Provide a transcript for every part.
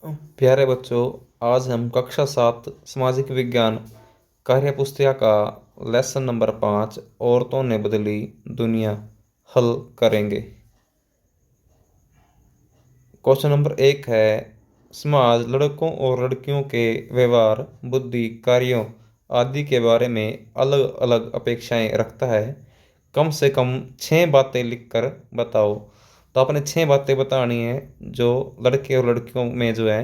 प्यारे बच्चों, आज हम कक्षा 7 सामाजिक विज्ञान कार्य पुस्तिका का लेसन नंबर 5 औरतों ने बदली दुनिया हल करेंगे। क्वेश्चन नंबर 1 है, समाज लड़कों और लड़कियों के व्यवहार, बुद्धि, कार्यों आदि के बारे में अलग अलग अपेक्षाएं रखता है। कम से कम 6 बातें लिखकर बताओ। तो आपने 6 बातें बतानी है जो लड़के और लड़कियों में जो है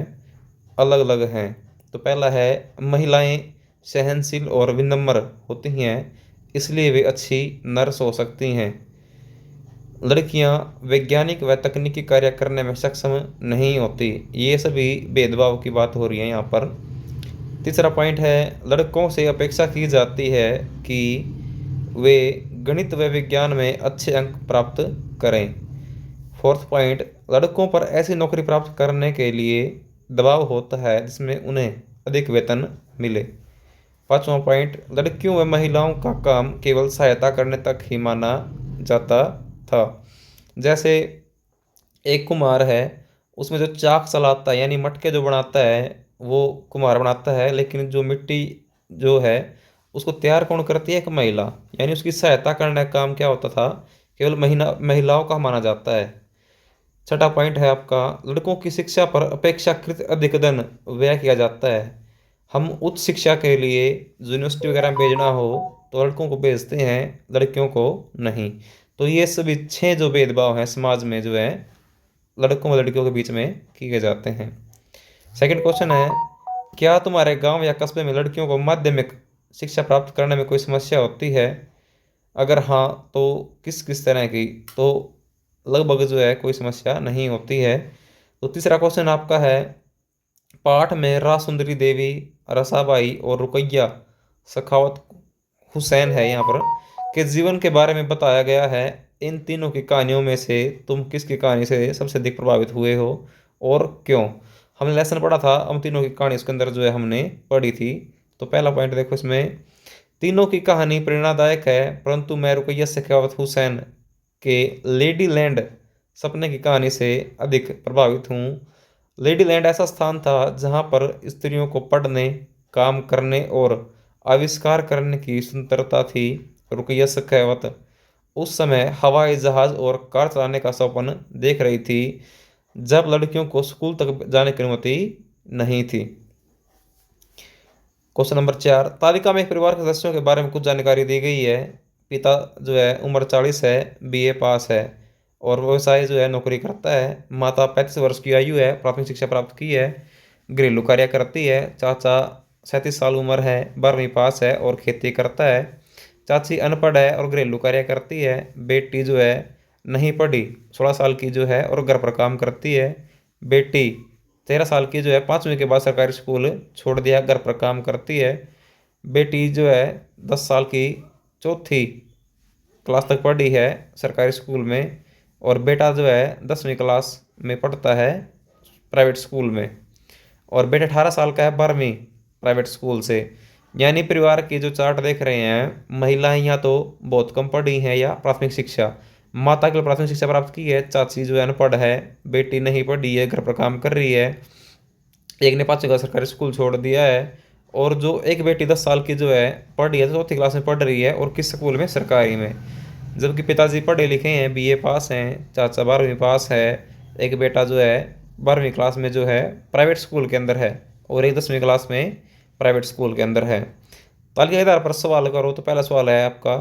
अलग अलग हैं। तो पहला है, महिलाएं सहनशील और विनम्र होती हैं, इसलिए वे अच्छी नर्स हो सकती हैं। लड़कियां वैज्ञानिक व तकनीकी कार्य करने में सक्षम नहीं होती। ये सभी भेदभाव की बात हो रही है यहाँ पर। तीसरा पॉइंट है, लड़कों से अपेक्षा की जाती है कि वे गणित व विज्ञान में अच्छे अंक प्राप्त करें। फोर्थ पॉइंट, लड़कों पर ऐसी नौकरी प्राप्त करने के लिए दबाव होता है जिसमें उन्हें अधिक वेतन मिले। पांचवा पॉइंट, लड़कियों व महिलाओं का काम केवल सहायता करने तक ही माना जाता था। जैसे एक कुम्हार है, उसमें जो चाक चलाता है यानी मटके जो बनाता है वो कुम्हार बनाता है, लेकिन जो मिट्टी जो है उसको तैयार कौन करती है? एक महिला। यानी उसकी सहायता करने का काम क्या होता था? केवल महिलाओं का माना जाता है। छठा पॉइंट है आपका, लड़कों की शिक्षा पर अपेक्षाकृत अधिक धन व्यय किया जाता है। हम उच्च शिक्षा के लिए यूनिवर्सिटी वगैरह में भेजना हो तो लड़कों को भेजते हैं, लड़कियों को नहीं। तो ये सभी 6 जो भेदभाव हैं समाज में जो है लड़कों और लड़कियों के बीच में किए जाते हैं। सेकंड क्वेश्चन है, क्या तुम्हारे गांव या कस्बे में लड़कियों को माध्यमिक शिक्षा प्राप्त करने में कोई समस्या होती है? अगर हाँ तो किस किस तरह की? तो लगभग जो है कोई समस्या नहीं होती है। तो तीसरा क्वेश्चन आपका है, पाठ में रासुंदरी देवी, रसाबाई और रुकैया सखावत हुसैन है यहाँ पर के जीवन के बारे में बताया गया है। इन तीनों की कहानियों में से तुम किसकी कहानी से सबसे अधिक प्रभावित हुए हो और क्यों? हमने लेसन पढ़ा था, हम तीनों की कहानी उसके अंदर जो है हमने पढ़ी थी। तो पहला पॉइंट देखो इसमें, तीनों की कहानी प्रेरणादायक है, परंतु मैं रुकैया सखावत हुसैन के लेडी लैंड सपने की कहानी से अधिक प्रभावित हूँ। लेडी लैंड ऐसा स्थान था जहाँ पर स्त्रियों को पढ़ने, काम करने और आविष्कार करने की स्वतंत्रता थी। रुकैया सखावत उस समय हवाई जहाज और कार चलाने का सपन देख रही थी जब लड़कियों को स्कूल तक जाने की अनुमति नहीं थी। क्वेश्चन नंबर 4, तालिका में एक परिवार के सदस्यों के बारे में कुछ जानकारी दी गई है। पिता जो है उम्र 40 है, बीए पास है और व्यवसाय जो है नौकरी करता है। माता 35 वर्ष की आयु है, प्राथमिक शिक्षा प्राप्त की है, घरेलू कार्य करती है। चाचा 37 साल उम्र है, 12वीं पास है और खेती करता है। चाची अनपढ़ है और घरेलू कार्य करती है। बेटी जो है नहीं पढ़ी, 16 साल की जो है और घर पर काम करती है। बेटी 13 साल की जो है 5वीं के बाद सरकारी स्कूल छोड़ दिया, घर पर काम करती है। बेटी जो है 10 साल की, चौथी क्लास तक पढ़ी है सरकारी स्कूल में। और बेटा जो है 10वीं क्लास में पढ़ता है प्राइवेट स्कूल में। और बेटा 18 साल का है, 12वीं प्राइवेट स्कूल से। यानी परिवार की जो चार्ट देख रहे हैं, महिलाएं या तो बहुत कम पढ़ी हैं या प्राथमिक शिक्षा। माता केवल प्राथमिक शिक्षा प्राप्त की है, चाची जो है अनपढ़ है, बेटी नहीं पढ़ी है, घर पर काम कर रही है, एक ने 5वीं क्लास सरकारी स्कूल छोड़ दिया है। और जो एक बेटी 10 साल की जो है पढ़ रही है, तो चौथी क्लास में पढ़ रही है और किस स्कूल में? सरकारी में। जबकि पिताजी पढ़े लिखे हैं, बीए पास हैं, चाचा 12वीं पास है, एक बेटा जो है 12वीं क्लास में जो है प्राइवेट स्कूल के अंदर है और एक 10वीं क्लास में प्राइवेट स्कूल के अंदर है। तालिका के आधार पर सवाल करो। तो पहला सवाल है आपका,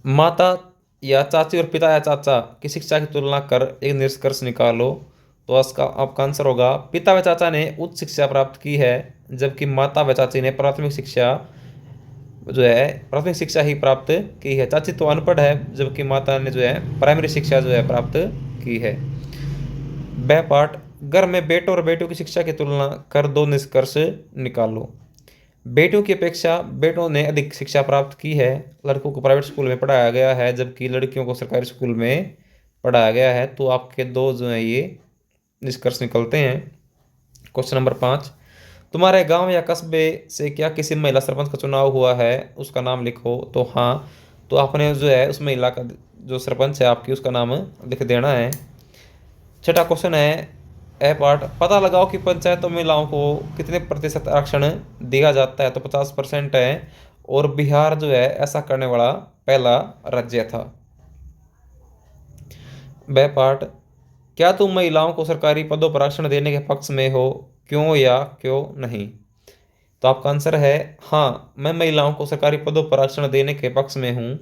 माता या चाची और पिता या चाचा की शिक्षा की तुलना कर एक निष्कर्ष निकालो। तो इसका आपका आंसर होगा, पिता व चाचा ने उच्च शिक्षा प्राप्त की है जबकि माता व चाची ने प्राथमिक शिक्षा जो है प्राथमिक शिक्षा ही प्राप्त की है। चाची तो अनपढ़ है जबकि माता ने जो है प्राइमरी शिक्षा जो है प्राप्त की है। वह पाठ, घर में बेटों और बेटियों की शिक्षा की तुलना कर दो निष्कर्ष निकालो। बेटियों की अपेक्षा बेटों ने अधिक शिक्षा प्राप्त की है। लड़कों को प्राइवेट स्कूल में पढ़ाया गया है जबकि लड़कियों को सरकारी स्कूल में पढ़ाया गया है। तो आपके दो जो हैं ये निष्कर्ष निकलते हैं। क्वेश्चन नंबर 5, तुम्हारे गांव या कस्बे से क्या किसी महिला सरपंच का चुनाव हुआ है? उसका नाम लिखो। तो हाँ, तो आपने जो है उस महिला का जो सरपंच है आपकी उसका नाम लिख देना है। छठा क्वेश्चन है, ए पार्ट, पता लगाओ कि पंचायतों में महिलाओं को कितने प्रतिशत आरक्षण दिया जाता है, तो 50% है। और बिहार जो है ऐसा करने वाला पहला राज्य था। बह पार्ट, क्या तुम महिलाओं को सरकारी पदों पर आरक्षण देने के पक्ष में हो, क्यों या क्यों नहीं? तो आपका आंसर है हाँ, मैं महिलाओं को सरकारी पदों पर आरक्षण देने के पक्ष में हूँ,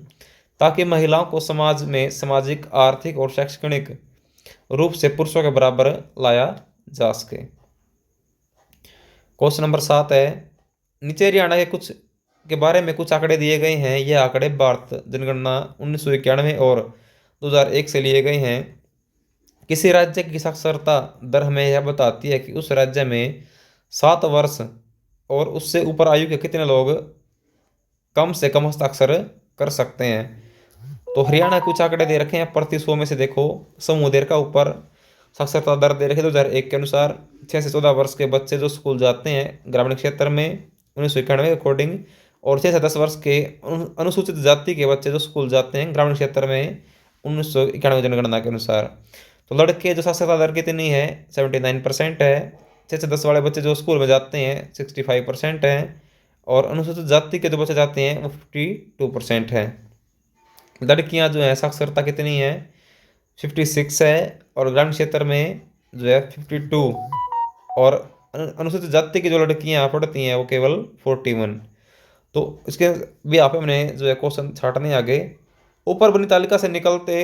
ताकि महिलाओं को समाज में सामाजिक, आर्थिक और शैक्षणिक रूप से पुरुषों के बराबर लाया जा सके। क्वेश्चन नंबर 7 है, नीचे हरियाणा के बारे में कुछ आंकड़े दिए गए हैं। यह आंकड़े भारत जनगणना 1991 और 2001 से लिए गए हैं। किसी राज्य की साक्षरता दर हमें यह बताती है कि उस राज्य में 7 वर्ष और उससे ऊपर आयु के कितने लोग कम से कम हस्ताक्षर कर सकते हैं। तो हरियाणा कुछ आंकड़े दे रखे हैं प्रति 100 में से। देखो, समूह देर का ऊपर साक्षरता दर दे रखे 2001 के अनुसार 6 से 14 वर्ष के बच्चे जो स्कूल जाते हैं ग्रामीण क्षेत्र में 1991 के अकॉर्डिंग, और 6 से 10 वर्ष के अनुसूचित जाति के बच्चे जो स्कूल जाते हैं ग्रामीण क्षेत्र में 1991 जनगणना के अनुसार। तो लड़के जो साक्षरता दर कितनी है, 79% है। 6 से 10 वाले बच्चे जो स्कूल में जाते हैं 65% है। और अनुसूचित जाति के जो बच्चे जाते हैं वो 52% है। लड़कियां जो है साक्षरता कितनी है, 56 है। और ग्रामीण क्षेत्र में जो है 52। और अनुसूचित जाति की जो लड़कियां पढ़ती हैं वो केवल 41। तो इसके भी आप हमने जो है क्वेश्चन छाटने आगे। ऊपर बनी तालिका से निकलते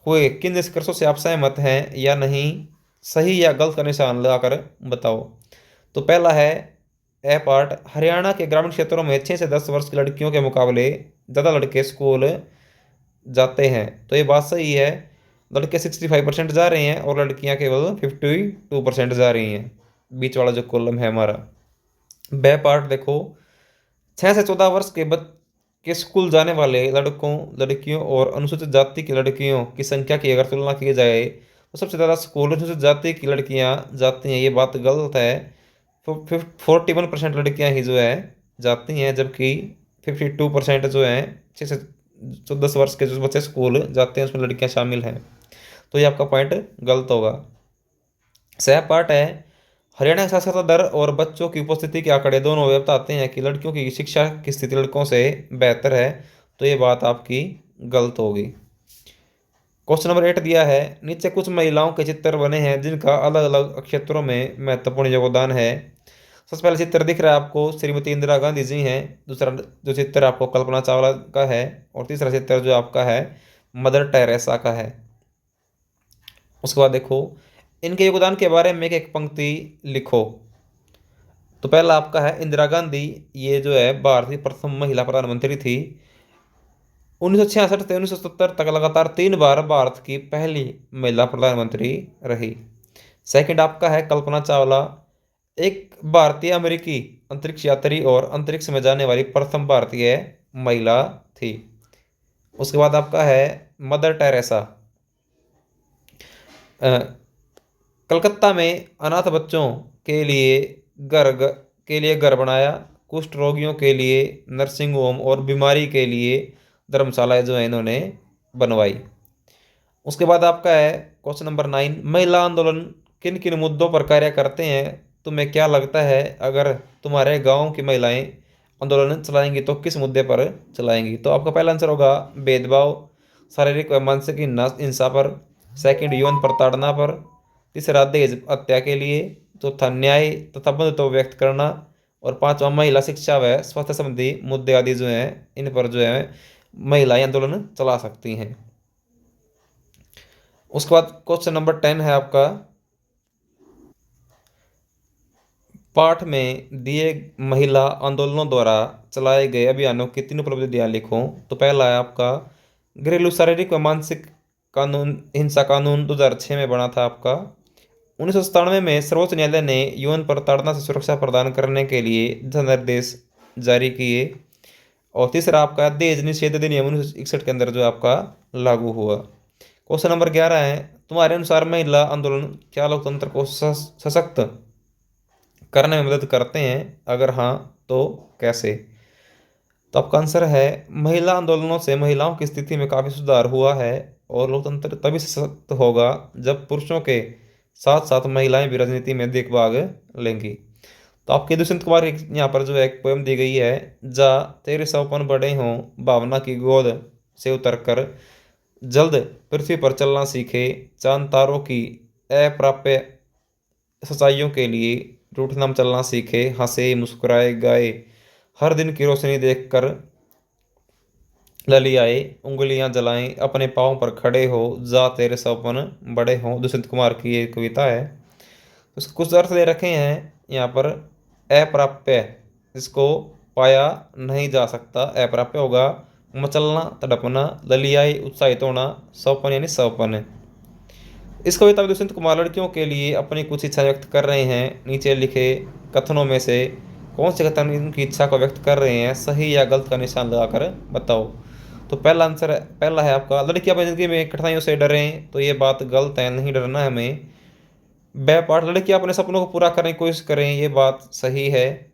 हुए किन निष्कर्षों से आप सहमत हैं या नहीं, सही या गलत का निशान लगाकर बताओ। तो पहला है ए पार्ट, हरियाणा के ग्रामीण क्षेत्रों में 6 से 10 वर्ष की लड़कियों के मुकाबले ज़्यादा लड़के स्कूल जाते हैं। तो ये बात सही है। लड़के 65% जा रहे हैं और लड़कियां केवल 52% जा रही हैं। बीच वाला जो कॉलम है हमारा। बे पार्ट देखो, 6 से 14 वर्ष के स्कूल जाने वाले लड़कों, लड़कियों और अनुसूचित जाति की लड़कियों की संख्या की अगर तुलना की जाए तो सबसे ज़्यादा स्कूल अनुसूचित जाति की लड़कियां जाती हैं। ये बात गलत है। 41% लड़कियां ही जो है जाती हैं, जबकि 52% जो है 6 से 10 वर्ष के जो बच्चे स्कूल जाते हैं उसमें लड़कियां शामिल हैं। तो ये आपका पॉइंट गलत होगा। सह पार्ट है, हरियाणा की साक्षरता दर और बच्चों की उपस्थिति के आंकड़े दोनों ये बताते हैं कि लड़कियों की शिक्षा की स्थिति लड़कों से बेहतर है। तो ये बात आपकी गलत होगी। क्वेश्चन नंबर 8 दिया है, नीचे कुछ महिलाओं के चित्र बने हैं जिनका अलग अलग क्षेत्रों में महत्वपूर्ण योगदान है। सबसे पहला चित्र दिख रहा है आपको, श्रीमती इंदिरा गांधी जी हैं। दूसरा जो चित्र आपको कल्पना चावला का है। और तीसरा चित्र जो आपका है मदर टेरेसा का है। उसके बाद देखो, इनके योगदान के बारे में एक पंक्ति लिखो। तो पहला आपका है इंदिरा गांधी, ये जो है भारत की प्रथम महिला प्रधानमंत्री थी। 1966 से 1970 तक लगातार 3 बार भारत की पहली महिला प्रधानमंत्री रही। सेकंड आपका है कल्पना चावला, एक भारतीय अमेरिकी अंतरिक्ष यात्री और अंतरिक्ष में जाने वाली प्रथम भारतीय महिला थी। उसके बाद आपका है मदर टेरेसा, कलकत्ता में अनाथ बच्चों के लिए घर घर बनाया, कुष्ठ रोगियों के लिए नर्सिंग होम और बीमारी के लिए धर्मशालाएं जो है इन्होंने बनवाई। उसके बाद आपका है क्वेश्चन नंबर 9, महिला आंदोलन किन किन मुद्दों पर कार्य करते हैं? तुम्हें क्या लगता है अगर तुम्हारे गांव की महिलाएं आंदोलन चलाएंगी तो किस मुद्दे पर चलाएंगी? तो आपका पहला आंसर होगा भेदभाव, शारीरिक व मानसिक हिंसा पर। सेकंड यौन प्रताड़ना पर। तीसरा दहेज हत्या के लिए। चौथा न्याय तथा बंधुत्व व्यक्त करना। और पांचवा महिला शिक्षा व स्वास्थ्य संबंधी मुद्दे आदि जो हैं इन पर जो है महिलाएं आंदोलन चला सकती हैं। उसके बाद क्वेश्चन नंबर 10 है आपका, पाठ में दिए महिला आंदोलनों द्वारा चलाए गए अभियानों की 3 उपलब्धियां लिखो। तो पहला है आपका घरेलू शारीरिक व मानसिक कानून हिंसा कानून 2006 में बना था आपका। 1997 में सर्वोच्च न्यायालय ने यौन प्रताड़ना से सुरक्षा प्रदान करने के लिए दिशा निर्देश जारी किए। और तीसरा आपका दहेज निषेध अधिनियम 1961 के अंदर जो आपका लागू हुआ। क्वेश्चन नंबर 11 है, तुम्हारे अनुसार महिला आंदोलन क्या लोकतंत्र को सशक्त करने में मदद करते हैं? अगर हाँ तो कैसे? तो आपका आंसर है महिला आंदोलनों से महिलाओं की स्थिति में काफ़ी सुधार हुआ है और लोकतंत्र तभी सशक्त होगा जब पुरुषों के साथ साथ महिलाएं भी राजनीति में अधिक भाग लेंगी। तो आपके दुष्यंत कुमार यहाँ पर जो है एक पोएम दी गई है। जा तेरे सपन बड़े हों, भावना की गोद से उतरकर जल्द पृथ्वी पर चलना सीखे, चांद तारों की अप्राप्य सच्चाइयों के लिए रूठना चलना सीखे, हंसे मुस्कुराए गाए हर दिन की रोशनी देखकर ललियाए उंगलियां जलाएं, अपने पाँव पर खड़े हो, जा तेरे सपन बड़े हों। दुष्यंत कुमार की ये कविता है। उसके कुछ अर्थ दे रखे हैं यहाँ पर। अप्राप्य, जिसको पाया नहीं जा सकता, अप्राप्य होगा। मचलना तड़पना, ललियाई उत्साहित होना, सौपन यानी सौपन। इस कविता में दुष्यंत कुमार लड़कियों के लिए अपनी कुछ इच्छा व्यक्त कर रहे हैं। नीचे लिखे कथनों में से कौन से कथन इनकी इच्छा को व्यक्त कर रहे हैं, सही या गलत का निशान लगाकर बताओ। तो पहला आंसर पहला है आपका, लड़कियां अपनी जिंदगी में कठिनाइयों से डरें। तो ये बात गलत है, नहीं डरना है हमें। ब पार्ट, लड़कियां अपने सपनों को पूरा करने की कोशिश करें, ये बात सही है।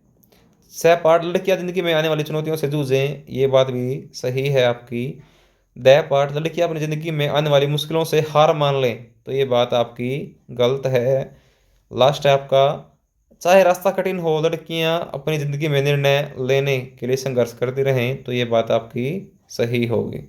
स पार्ट, लड़कियां जिंदगी में आने वाली चुनौतियों से जूझें, ये बात भी सही है आपकी। द पार्ट, लड़कियां अपनी जिंदगी में आने वाली मुश्किलों से हार मान लें, तो ये बात आपकी गलत है। लास्ट है आपका, चाहे रास्ता कठिन हो, लड़कियां अपनी जिंदगी में निर्णय लेने के लिए संघर्ष करती रहें, तो ये बात आपकी सही होगी।